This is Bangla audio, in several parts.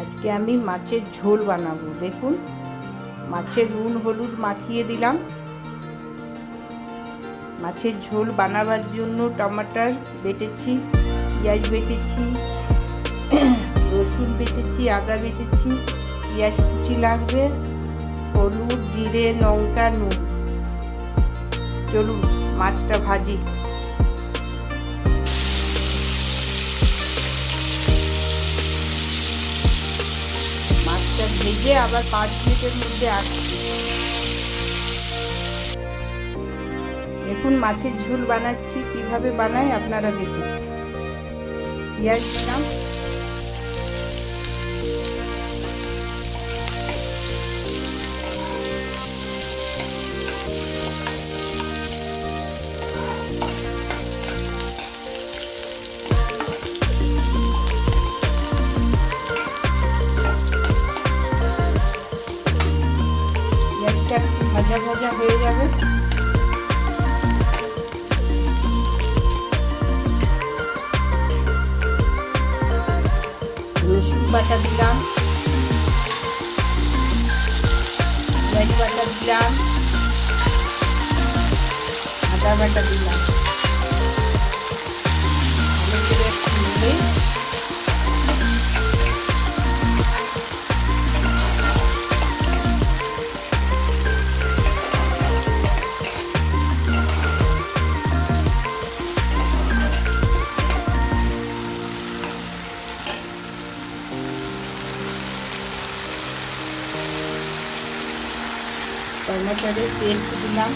আজকে আমি মাছের ঝোল বানাবো। দেখুন, মাছের নুন হলুদ মাখিয়ে দিলাম। মাছের ঝোল বানাবার জন্য টমাটার বেটেছি, পেঁয়াজ বেটেছি, রসুন বেটেছি, আদা বেটেছি, পেঁয়াজ কুচি লাগবে, হলুদ, জিরে, লঙ্কা, নুন। চলুন মাছটা ভাজি। মাছটা ভেজে আবার 5 মিনিটের মধ্যে আসছি। দেখুন মাছের ঝোল বানাচ্ছি, কিভাবে বানাই আপনারা দেখুন। পেঁয়াজ দিলাম, পেঁয়াজটা ভাজা ভাজা হয়ে যাবে। রসুন বাটা দিলাম, পেঁয়াজ বাটা দিলাম, আদা বাটা দিলাম। ভালো করে একটু নেড়ে টমেটোর পেস্ট দিলাম,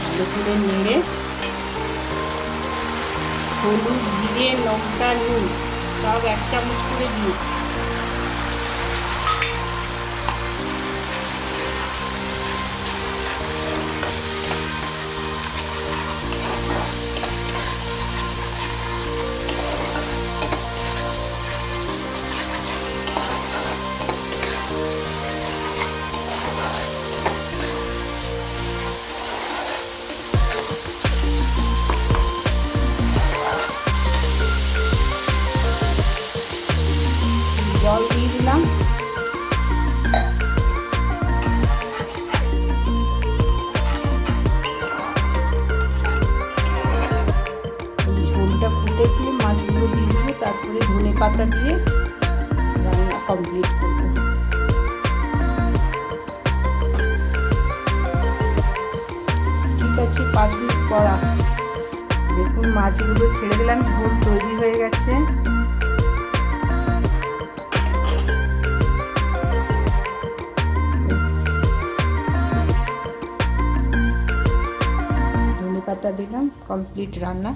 ভালো করে নেড়ে হলুদ, জিরে, লঙ্কা, নুন সব 1 চামচ করে দিয়েছি। জল দিয়ে দিলাম, ঝোলটা ফুটে দিয়ে মাছগুলো দিয়ে দেবো, তারপরে ধনে পাতা দিয়ে রান্না কমপ্লিট করবো। ঠিক আছে, 5 মিনিট পর আসছি। দেখুন মাছগুলো ছেড়ে দিলাম, ঝোল তৈরি হয়ে গেছে। ধনে পাতা দিলাম, কমপ্লিট রান্না।